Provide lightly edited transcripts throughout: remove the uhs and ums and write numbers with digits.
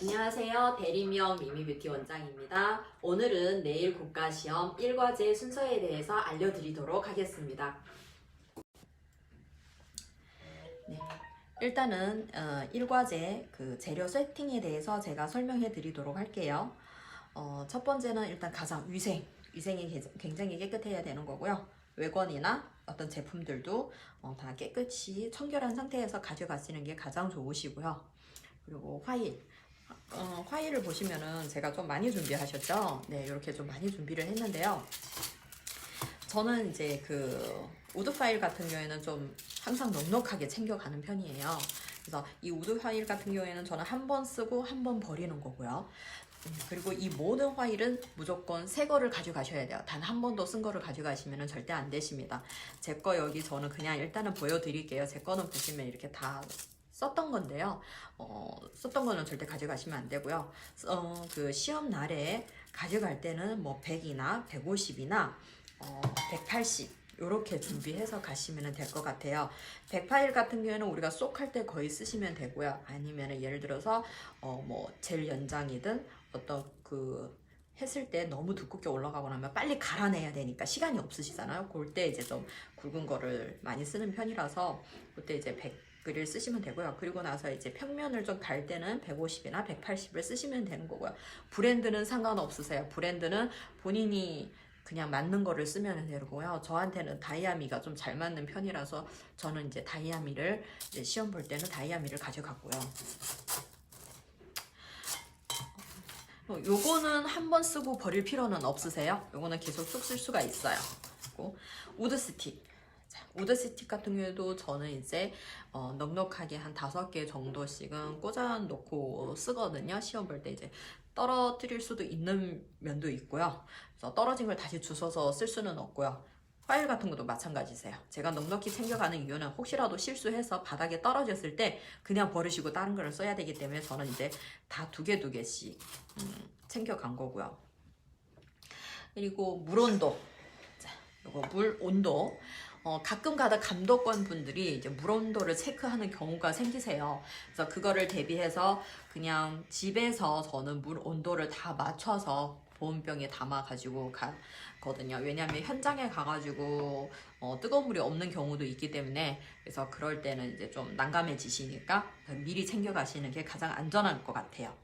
안녕하세요. 대리미영 미미뷰티 원장입니다. 오늘은 내일 국가시험 1과제 순서에 대해서 알려드리도록 하겠습니다. 네, 일단은 1과제 그 재료 세팅에 대해서 제가 설명해 드리도록 할게요. 첫 번째는 일단 가장 위생이 굉장히 깨끗해야 되는 거고요. 외관이나 어떤 제품들도 다 깨끗이 청결한 상태에서 가져가시는 게 가장 좋으시고요. 그리고 파일을 보시면은 제가 좀 많이 준비하셨죠? 네, 이렇게 좀 많이 준비를 했는데요. 저는 이제 그 우드 파일 같은 경우에는 좀 항상 넉넉하게 챙겨가는 편이에요. 그래서 이 우드 파일 같은 경우에는 저는 한 번 쓰고 한 번 버리는 거고요. 그리고 이 모든 파일은 무조건 새 거를 가져가셔야 돼요. 단 한 번도 쓴 거를 가져가시면 절대 안 되십니다. 제 거 여기 저는 그냥 일단은 보여드릴게요. 제 거는 보시면 이렇게 다 썼던 건데요. 썼던 거는 절대 가져가시면 안 되고요. 그 시험 날에 가져갈 때는 뭐 100이나 150이나 180 이렇게 준비해서 가시면 될 것 같아요. 100파일 같은 경우에는 우리가 쏙 할 때 거의 쓰시면 되고요. 아니면 예를 들어서 뭐 젤 연장이든 어떤 그 했을 때 너무 두껍게 올라가고 나면 빨리 갈아내야 되니까 시간이 없으시잖아요. 그럴 때 이제 좀 굵은 거를 많이 쓰는 편이라서 그때 이제 100을 쓰시면 되고요. 그리고 나서 이제 평면을 좀 갈 때는 150이나 180을 쓰시면 되는 거고요. 브랜드는 상관없으세요. 브랜드는 본인이 그냥 맞는 거를 쓰면 되고요. 저한테는 다이아미가 좀 잘 맞는 편이라서 저는 이제 다이아미를 이제 시험 볼 때는 다이아미를 가져갔고요. 요거는 한 번 쓰고 버릴 필요는 없으세요. 요거는 계속 쑥 쓸 수가 있어요. 그리고 우드 스틱. 우드 스틱 같은 경우에도 저는 이제 넉넉하게 한 5개 정도씩은 꽂아 놓고 쓰거든요. 시험 볼 때 이제 떨어뜨릴 수도 있는 면도 있고요. 그래서 떨어진 걸 다시 주워서 쓸 수는 없고요. 파일 같은 것도 마찬가지세요. 제가 넉넉히 챙겨가는 이유는 혹시라도 실수해서 바닥에 떨어졌을 때 그냥 버리시고 다른 걸 써야 되기 때문에 저는 이제 다 두 개씩 챙겨간 거고요. 그리고 물 온도. 자, 요거 물 온도. 가끔 가다 감독관 분들이 이제 물 온도를 체크하는 경우가 생기세요. 그래서 그거를 대비해서 그냥 집에서 저는 물 온도를 다 맞춰서 보온병에 담아 가지고 가거든요. 왜냐하면 현장에 가가지고 뜨거운 물이 없는 경우도 있기 때문에 그래서 그럴 때는 이제 좀 난감해지시니까 미리 챙겨 가시는 게 가장 안전할 것 같아요.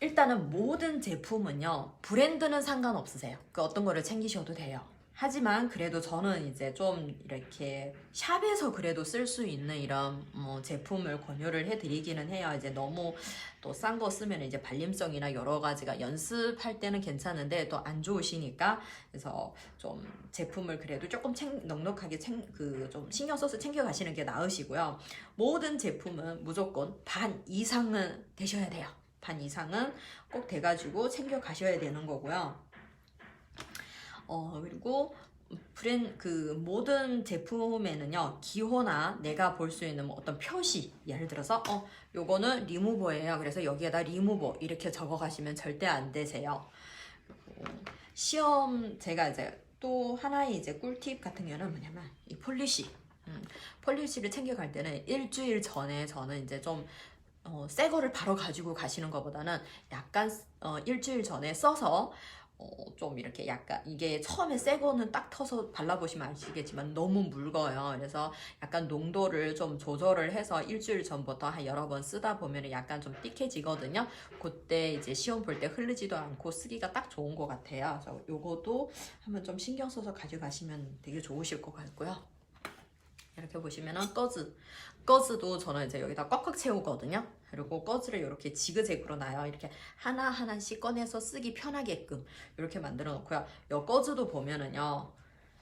일단은 모든 제품은요, 브랜드는 상관없으세요. 그 어떤 거를 챙기셔도 돼요. 하지만 그래도 저는 이제 좀 이렇게 샵에서 그래도 쓸 수 있는 이런 제품을 권유를 해드리기는 해요. 이제 너무 또 싼 거 쓰면 이제 발림성이나 여러 가지가 연습할 때는 괜찮은데 또 안 좋으시니까 그래서 좀 제품을 그래도 조금 넉넉하게 좀 신경 써서 챙겨 가시는 게 나으시고요. 모든 제품은 무조건 반 이상은 되셔야 돼요. 반 이상은 꼭 돼가지고 챙겨 가셔야 되는 거고요. 그리고 모든 제품에는요, 기호나 내가 볼 수 있는 뭐 어떤 표시, 예를 들어서, 요거는 리무버예요. 그래서 여기에다 리무버 이렇게 적어 가시면 절대 안 되세요. 시험, 제가 이제 또 하나의 이제 꿀팁 같은 경우는 뭐냐면, 이 폴리시. 폴리시를 챙겨갈 때는 일주일 전에 저는 이제 좀 새 거를 바로 가지고 가시는 것보다는 약간 일주일 전에 써서 좀 이렇게 약간 이게 처음에 새 거는 딱 터서 발라보시면 아시겠지만 너무 묽어요. 그래서 약간 농도를 좀 조절을 해서 일주일 전부터 한 여러 번 쓰다 보면 약간 좀 띠해지거든요. 그때 이제 시험 볼 때 흐르지도 않고 쓰기가 딱 좋은 것 같아요. 그래서 요것도 한번 좀 신경 써서 가져가시면 되게 좋으실 것 같고요. 이렇게 보시면은 꺼즈도 저는 이제 여기다 꽉꽉 채우거든요. 그리고 꺼즈를 이렇게 지그재그로 놔요. 이렇게 하나하나씩 꺼내서 쓰기 편하게끔 이렇게 만들어 놓고요. 이 꺼즈도 보면은요,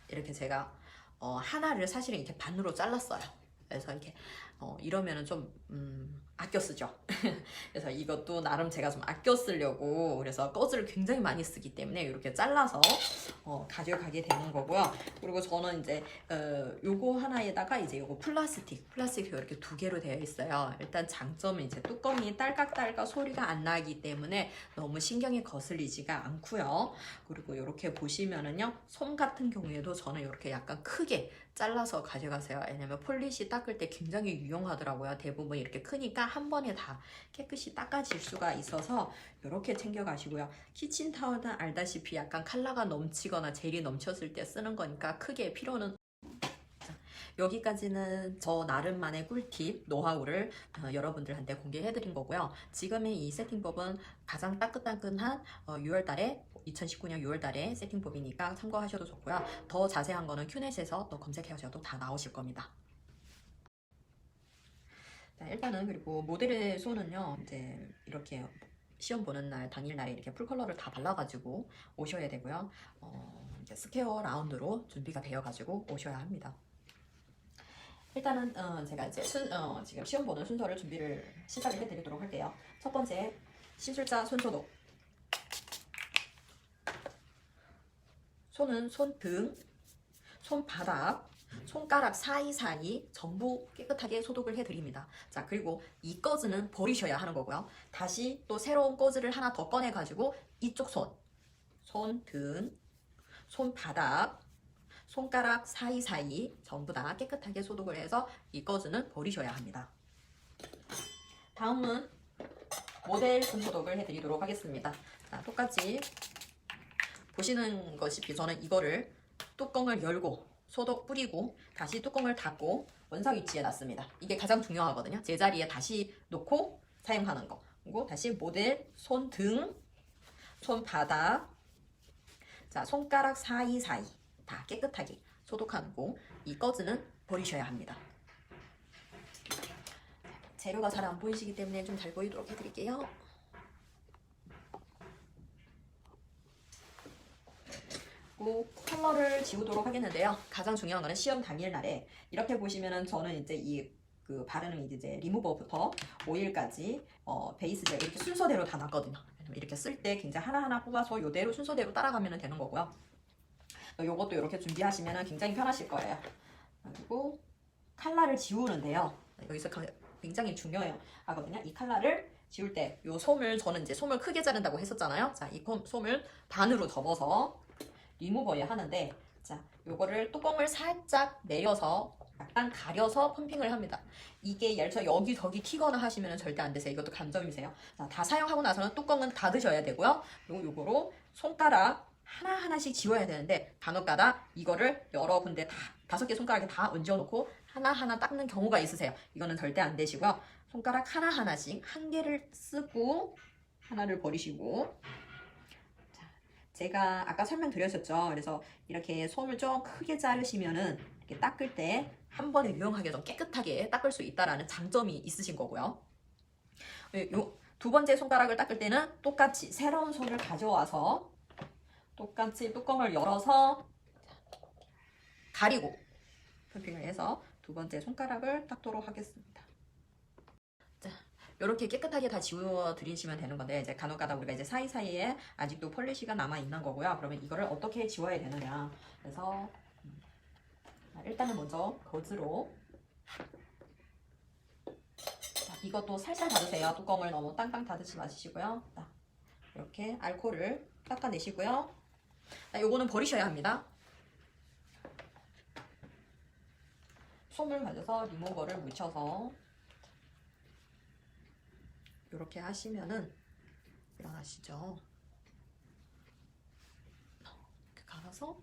이렇게 제가 하나를 사실은 이렇게 반으로 잘랐어요. 그래서 이렇게 이러면은 좀 아껴 쓰죠. 그래서 이것도 나름 제가 좀 아껴 쓰려고 그래서 꺼즈를 굉장히 많이 쓰기 때문에 이렇게 잘라서 가져가게 되는 거고요. 그리고 저는 이제 요거 하나에다가 이제 요거 플라스틱이 이렇게 2개로 되어 있어요. 일단 장점은 이제 뚜껑이 딸깍딸깍 소리가 안 나기 때문에 너무 신경이 거슬리지가 않고요. 그리고 이렇게 보시면은요, 솜 같은 경우에도 저는 이렇게 약간 크게 잘라서 가져가세요. 왜냐면 폴리시 닦을 때 굉장히 유용하더라고요. 대부분 이렇게 크니까 한 번에 다 깨끗이 닦아질 수가 있어서 이렇게 챙겨가시고요. 키친타월은 알다시피 약간 컬러가 넘치거나 젤이 넘쳤을 때 쓰는 거니까 크게 필요는. 여기까지는 저 나름만의 꿀팁, 노하우를 여러분들한테 공개해드린 거고요. 지금의 이 세팅법은 가장 따끈따끈한 6월달에 2019년 6월달에 세팅법이니까 참고하셔도 좋고요. 더 자세한 거는 큐넷에서 또 검색하셔도 다 나오실 겁니다. 자, 일단은 그리고 모델의 손은요, 이제 이렇게 시험 보는 날 당일날에 이렇게 풀컬러를 다 발라가지고 오셔야 되고요. 이제 스퀘어 라운드로 준비가 되어가지고 오셔야 합니다. 일단은 제가 이제 지금 시험 보는 순서를 시작을 해드리도록 할게요. 첫 번째, 시술자 손소독. 손은 손등, 손바닥, 손가락 사이사이 전부 깨끗하게 소독을 해드립니다. 자, 그리고 이 꺼즈는 버리셔야 하는 거고요. 다시 또 새로운 꺼즈를 하나 더 꺼내가지고 이쪽 손등, 손바닥, 손가락 사이사이 전부 다 깨끗하게 소독을 해서 이 꺼즈는 버리셔야 합니다. 다음은 모델 손소독을 해드리도록 하겠습니다. 자, 똑같이 보시는 것이피 저는 이거를 뚜껑을 열고 소독 뿌리고 다시 뚜껑을 닫고 원상 위치에 놨습니다. 이게 가장 중요하거든요. 제자리에 다시 놓고 사용하는 거. 그리고 다시 모델 손등, 손바닥, 자, 손가락 사이사이 다 깨끗하게 소독하고 이 꺼즈는 버리셔야 합니다. 재료가 잘 안 보이시기 때문에 좀 잘 보이도록 해드릴게요. 그리고 컬러를 지우도록 하겠는데요. 가장 중요한 거는 시험 당일날에 이렇게 보시면은 저는 이제 바르는 이제 리무버부터 오일까지 베이스젤 이렇게 순서대로 다 놨거든요. 이렇게 쓸 때 굉장히 하나하나 뽑아서 이대로 순서대로 따라가면 되는 거고요. 요것도 이렇게 준비하시면 굉장히 편하실 거예요. 그리고 칼라를 지우는데요. 여기서 굉장히 중요해요. 하거든요. 이 칼라를 지울 때 요 솜을 저는 이제 솜을 크게 자른다고 했었잖아요. 자, 이 솜을 반으로 접어서 리무버에 하는데, 자, 요거를 뚜껑을 살짝 내려서 약간 가려서 펌핑을 합니다. 이게 얇죠? 여기저기 튀거나 하시면 절대 안 되세요. 이것도 감점이세요. 자, 다 사용하고 나서는 뚜껑은 닫으셔야 되고요. 그리고 요거로 손가락 하나하나씩 지워야 되는데 간혹가다 이거를 여러 군데 다 5개 손가락에 다 얹어놓고 하나하나 닦는 경우가 있으세요. 이거는 절대 안 되시고요. 손가락 하나하나씩 한 개를 쓰고 하나를 버리시고, 자, 제가 아까 설명드렸었죠. 그래서 이렇게 솜을 좀 크게 자르시면은 이렇게 닦을 때 한 번에 유용하게 좀 깨끗하게 닦을 수 있다라는 장점이 있으신 거고요. 요 두 번째 손가락을 닦을 때는 똑같이 새로운 손을 가져와서 똑같이 뚜껑을 열어서 가리고 펌핑을 해서 두 번째 손가락을 닦도록 하겠습니다. 자, 이렇게 깨끗하게 다 지워 드리시면 되는 건데, 이제 간혹가다 우리가 이제 사이사이에 아직도 폴리시가 남아 있는 거고요. 그러면 이거를 어떻게 지워야 되느냐. 그래서 일단은 먼저 거즈로, 자, 이것도 살살 닫으세요. 뚜껑을 너무 땅땅 닫지 마시고요. 자, 이렇게 알코올을 닦아내시고요. 자, 요거는 버리셔야 합니다. 솜을 가져서 리무버를 묻혀서 이렇게 하시면은 일어나시죠. 이렇게 갈아서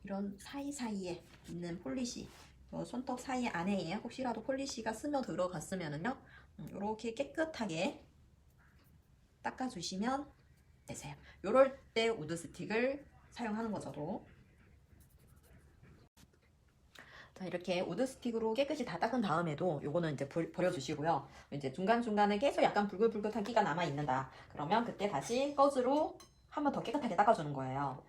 이런 사이사이에 있는 폴리시, 손톱 사이 안에 혹시라도 폴리시가 스며 들어갔으면은요, 이렇게 깨끗하게 닦아주시면 되세요. 요럴 때 우드 스틱을 사용하는 거죠. 자, 이렇게 우드 스틱으로 깨끗이 다 닦은 다음에도 요거는 이제 버려주시고요. 이제 중간중간에 계속 약간 붉글붉글한 끼가 남아 있는다. 그러면 그때 다시 꺼즈로 한 번 더 깨끗하게 닦아주는 거예요.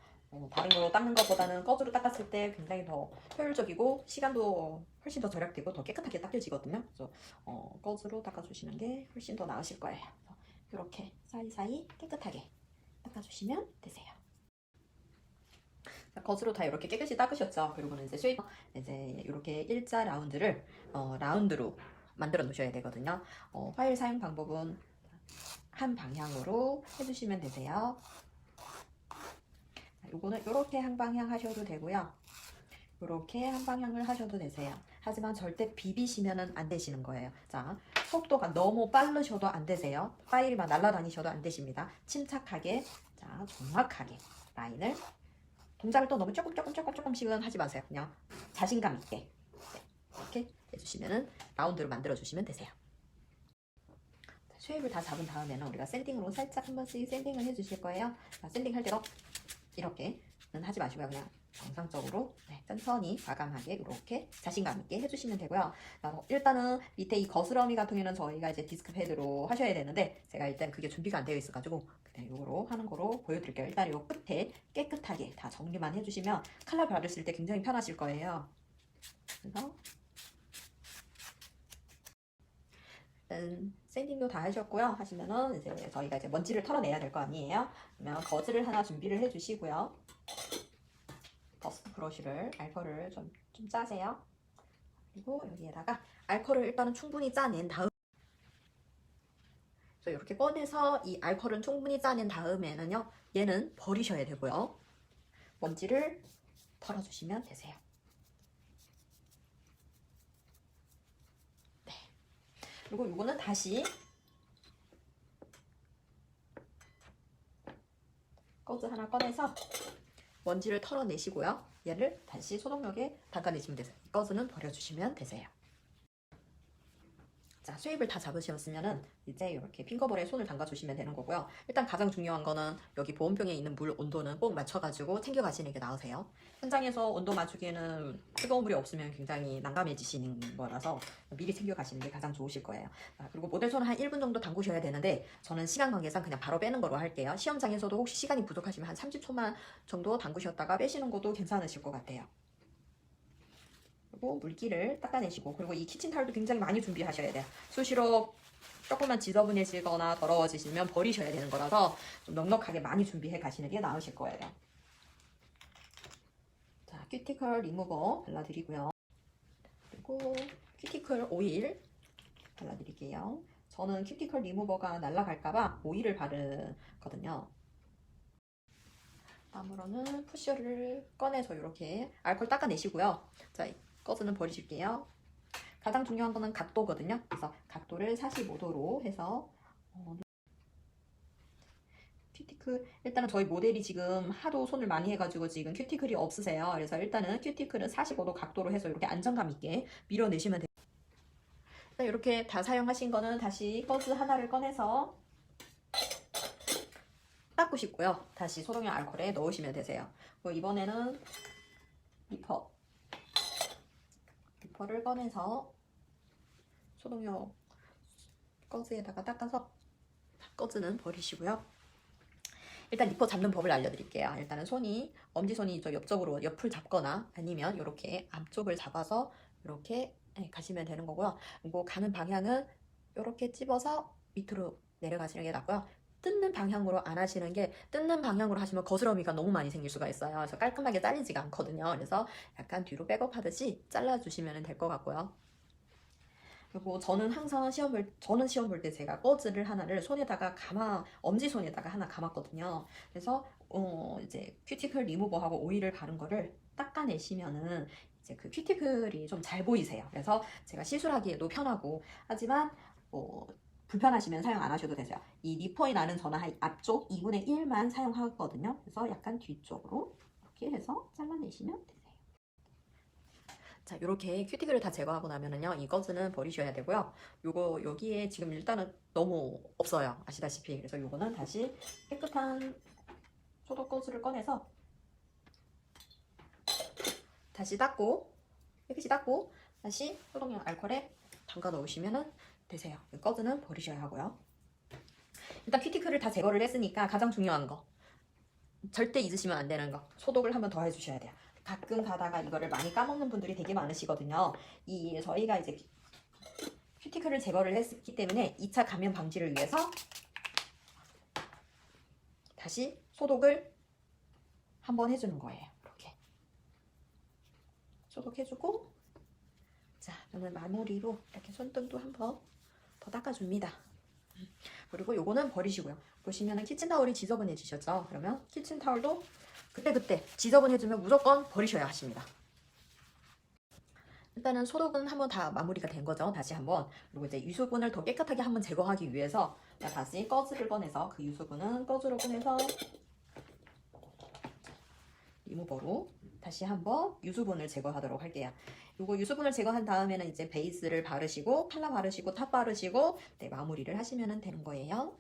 다른 걸로 닦는 것보다는 꺼즈로 닦았을 때 굉장히 더 효율적이고 시간도 훨씬 더 절약되고 더 깨끗하게 닦여지거든요. 그래서 꺼즈로 닦아주시는 게 훨씬 더 나으실 거예요. 이렇게 사이사이 깨끗하게 닦아주시면 되세요. 자, 거즈로 다 이렇게 깨끗이 닦으셨죠. 그리고는 이제 이렇게 일자 라운드를 라운드로 만들어 놓으셔야 되거든요. 파일 사용 방법은 한 방향으로 해주시면 되세요. 요거는 이렇게 한 방향 하셔도 되고요. 이렇게 한 방향을 하셔도 되세요. 하지만 절대 비비시면 안 되시는 거예요. 자, 속도가 너무 빠르셔도 안 되세요. 파일이 막 날아다니셔도 안 되십니다. 침착하게, 자, 정확하게 라인을, 동작을 또 너무 조금씩은 하지 마세요. 그냥 자신감 있게, 네, 이렇게 해주시면은 라운드로 만들어 주시면 되세요. 쉐입을 다 잡은 다음에는 우리가 샌딩으로 살짝 한 번씩 샌딩을 해주실 거예요. 자, 샌딩 할 때도 이렇게는 하지 마시고요. 그냥 정상적으로, 네, 천천히 과감하게 이렇게 자신감 있게 해주시면 되고요. 일단은 밑에 이 거스러미 같은 경우는 저희가 이제 디스크 패드로 하셔야 되는데 제가 일단 그게 준비가 안 되어 있어가지고 그냥 이거로 하는 거로 보여드릴게요. 일단 이 끝에 깨끗하게 다 정리만 해주시면 칼라 바르실 때 굉장히 편하실 거예요. 그래서 샌딩도 다 하셨고요. 하시면은 이제 저희가 이제 먼지를 털어내야 될 거 아니에요. 그러면 거즈를 하나 준비를 해주시고요. 더스트 브러쉬를, 알코올을 좀 짜세요. 그리고 여기에다가 알코올을 일단은 충분히 짜낸 다음, 이렇게 꺼내서 이 알코올은 충분히 짜낸 다음에는요, 얘는 버리셔야 되고요. 먼지를 털어주시면 되세요. 네. 그리고 이거는 다시 거즈 하나 꺼내서 먼지를 털어내시고요. 얘를 다시 소독력에 담가내시면 되세요. 거즈는 버려주시면 되세요. 자, 쉐입을 다 잡으셨으면은 이제 이렇게 핑거볼에 손을 담가주시면 되는 거고요. 일단 가장 중요한 거는 여기 보온병에 있는 물 온도는 꼭 맞춰가지고 챙겨가시는 게 나으세요. 현장에서 온도 맞추기에는 뜨거운 물이 없으면 굉장히 난감해지시는 거라서 미리 챙겨가시는 게 가장 좋으실 거예요. 자, 그리고 모델 손을 한 1분 정도 담그셔야 되는데 저는 시간 관계상 그냥 바로 빼는 거로 할게요. 시험장에서도 혹시 시간이 부족하시면 한 30초만 정도 담그셨다가 빼시는 것도 괜찮으실 것 같아요. 그리고 물기를 닦아내시고, 그리고 이 키친타올도 굉장히 많이 준비하셔야 돼요. 수시로 조금만 지저분해지거나 더러워지시면 버리셔야 되는 거라서 좀 넉넉하게 많이 준비해 가시는 게 나으실 거예요. 자, 큐티클 리무버 발라드리고요. 그리고 큐티클 오일 발라드릴게요. 저는 큐티클 리무버가 날아갈까봐 오일을 바르거든요. 다음으로는 푸셔를 꺼내서 이렇게 알코올 닦아내시고요. 자, 거즈는 버리실게요. 가장 중요한 거는 각도거든요. 그래서 각도를 45도로 해서 큐티클, 일단은 저희 모델이 지금 하도 손을 많이 해가지고 지금 큐티클이 없으세요. 그래서 일단은 큐티클은 45도 각도로 해서 이렇게 안정감 있게 밀어내시면 돼요. 이렇게 다 사용하신 거는 다시 거즈 하나를 꺼내서 닦으시고요. 다시 소독용 알코올에 넣으시면 되세요. 그리고 이번에는 리퍼를 꺼내서 소독용 거즈에다가 닦아서 거즈는 버리시고요. 일단 리퍼 잡는 법을 알려드릴게요. 일단은 엄지손이 저 옆쪽으로 옆을 잡거나 아니면 이렇게 앞쪽을 잡아서 이렇게 가시면 되는 거고요. 그리고 가는 방향은 이렇게 찝어서 밑으로 내려가시는 게 낫고요. 뜯는 방향으로 안 하시는 게, 뜯는 방향으로 하시면 거스러미가 너무 많이 생길 수가 있어요. 그래서 깔끔하게 잘리지가 않거든요. 그래서 약간 뒤로 백업하듯이 잘라주시면 될 것 같고요. 그리고 저는 항상 시험 볼 때 제가 거즈를 하나를 손에다가 엄지손에다가 하나 감았거든요. 그래서 이제 큐티클 리무버하고 오일을 바른 거를 닦아내시면은 이제 그 큐티클이 좀 잘 보이세요. 그래서 제가 시술하기에도 편하고, 하지만 불편하시면 사용 안 하셔도 되세요. 이 니퍼에 나는 저는 앞쪽 2분의 1만 사용하거든요. 그래서 약간 뒤쪽으로 이렇게 해서 잘라내시면 되세요. 자, 이렇게 큐티클을 다 제거하고 나면은요, 이 거즈는 버리셔야 되고요. 여기에 지금 일단은 너무 없어요. 아시다시피. 그래서 요거는 다시 깨끗한 소독 거즈를 꺼내서 깨끗이 닦고 다시 소독용 알코올에 담가 넣으시면 되세요. 이 거즈는 버리셔야 하고요. 일단 큐티클을 다 제거를 했으니까 가장 중요한 거, 절대 잊으시면 안 되는 거, 소독을 한 번 더 해주셔야 돼요. 가끔 가다가 이거를 많이 까먹는 분들이 되게 많으시거든요. 저희가 이제 큐티클을 제거를 했기 때문에 2차 감염 방지를 위해서 다시 소독을 한번 해주는 거예요. 이렇게 소독해주고, 자, 저는 마무리로 이렇게 손등도 한번 더 닦아줍니다. 그리고 요거는 버리시고요. 보시면은 키친타올이 지저분해지셨죠? 그러면 키친타올도 그때그때 지저분해지면 무조건 버리셔야 하십니다. 일단은 소독은 한번 다 마무리가 된 거죠. 다시 한번. 그리고 이제 유수분을 더 깨끗하게 한번 제거하기 위해서 다시 꺼즈를 꺼내서 그 유수분은 꺼즈로 꺼내서 리무버로 다시 한번 유수분을 제거하도록 할게요. 요거 유수분을 제거한 다음에는 이제 베이스를 바르시고 칼라 바르시고 탑 바르시고 네, 마무리를 하시면 되는 거예요.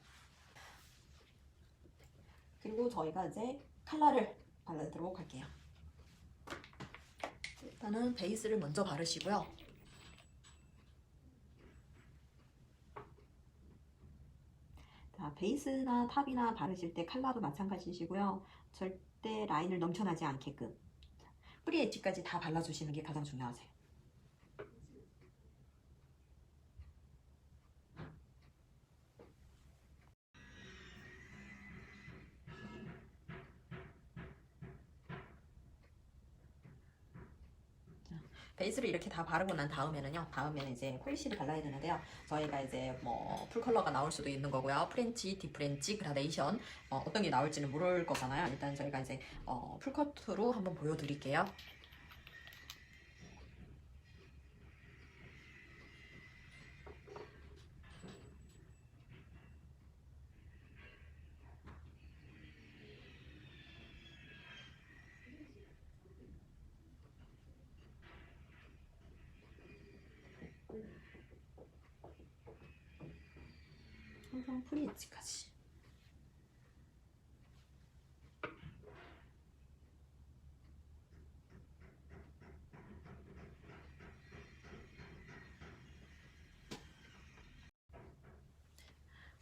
그리고 저희가 이제 칼라를 바르도록 할게요. 일단은 베이스를 먼저 바르시고요. 자, 베이스나 탑이나 바르실 때 칼라도 마찬가지시고요. 절대 라인을 넘쳐나지 않게끔 뿌리 엣지까지 다 발라주시는 게 가장 중요하세요. 베이스를 이렇게 다 바르고 난 다음에는요. 다음에는 이제 폴리시를 발라야 되는데요. 저희가 이제 뭐 풀컬러가 나올 수도 있는 거고요. 프렌치, 디프렌치, 그라데이션 어떤 게 나올지는 모를 거잖아요. 일단 저희가 이제 풀커트로 한번 보여드릴게요. 항상 프리 엣지까지.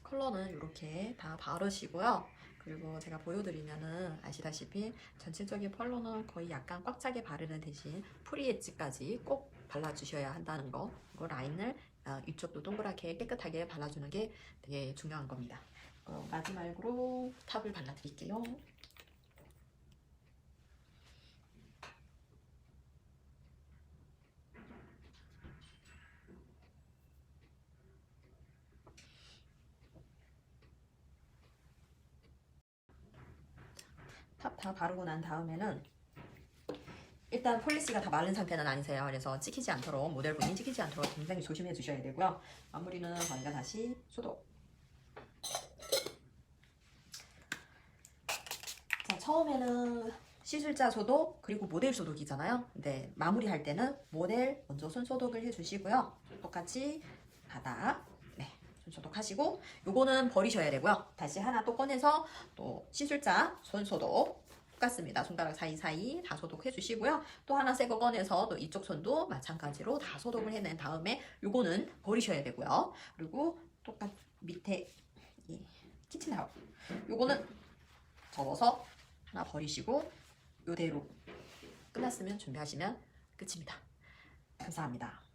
컬러는 이렇게 다 바르시고요. 그리고 제가 보여드리면은 아시다시피 전체적인 컬러는 거의 약간 꽉 차게 바르는 대신 프리 엣지까지 꼭 발라주셔야 한다는 거. 그리고 라인을 이쪽도 동그랗게 깨끗하게 발라주는 게 되게 중요한 겁니다. 마지막으로 탑을 발라드릴게요. 탑 다 바르고 난 다음에는 일단 폴리시가 다 마른 상태는 아니세요. 그래서 찍히지 않도록 모델분이 찍히지 않도록 굉장히 조심해 주셔야 되고요. 마무리는 저희가 다시 소독. 자, 처음에는 시술자 소독 그리고 모델 소독이잖아요. 근데 마무리할 때는 모델 먼저 손 소독을 해주시고요. 똑같이 바닥 손 소독하시고 요거는 버리셔야 되고요. 다시 하나 또 꺼내서 또 시술자 손 소독 똑같습니다. 손가락 사이사이 다 소독해 주시고요. 또 하나 새 거 꺼내서 또 이쪽 손도 마찬가지로 다 소독을 해낸 다음에 요거는 버리셔야 되고요. 그리고 똑같 밑에 이 키친타올 요거는 접어서 하나 버리시고 요대로 끝났으면 준비하시면 끝입니다. 감사합니다.